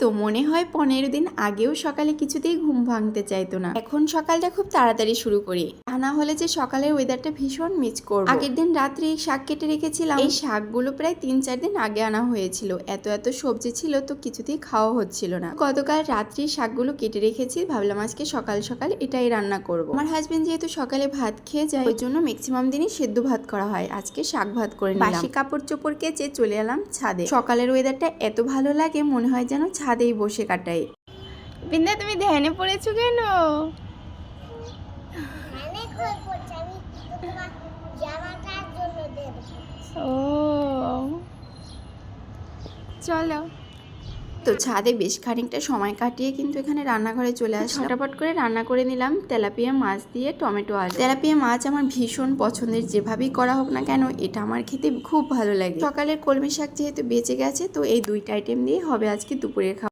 তো মনে হয় 15 দিন আগেও সকালে কিছুতেই ঘুম ভাঙতে চাইতো না। এখন সকালটা খুব তাড়াতাড়ি শুরু করি, তা না হলে যে সকালের ওয়েদারটা ভীষণ মিস করব। আগের দিন রাত্রে শাক কেটে রেখেছিলাম, এই শাকগুলো প্রায় 3-4 দিন আগে আনা হয়েছিল। এত সবজি ছিল তো কিছুতেই খাওয়া হচ্ছিল না। গতকাল রাত্রে শাকগুলো কেটে রেখেছি, ভাবলাম আজকে সকাল সকাল এটাই রান্না করব। আমার হাজবেন্ড যেহেতু সকালে ভাত খেয়ে যায়, ওই জন্য ম্যাক্সিমাম দিনই সেদ্ধ ভাত করা হয়, আজকে শাক ভাত করে নিলাম। বাসি কাপড় চোপড় কেচে চলে এলাম ছাদে। সকালের ওয়েদারটা এত ভালো লাগে, মনে হয় যেন ছাদেই বসে কাটাই। বিন্দা, তুমি ধ্যানে পড়েছো কেন? ও চলো। তো ছাদে বেশ খানিকটা সময় কাটিয়ে কিন্তু এখানে রান্নাঘরে চলে আসি। ঝটাপট করে রান্না করে নিলাম তেলাপিয়া মাছ দিয়ে টমেটো আলু। তেলাপিয়া মাছ আমার ভীষণ পছন্দের, যেভাবেই করা হোক না কেন এটা আমার খেতে খুব ভালো লাগে। সকালের কলমি শাক যেহেতু বেঁচে গেছে, তো এই দুইটা আইটেম দিয়ে হবে আজকে দুপুরের খাওয়া।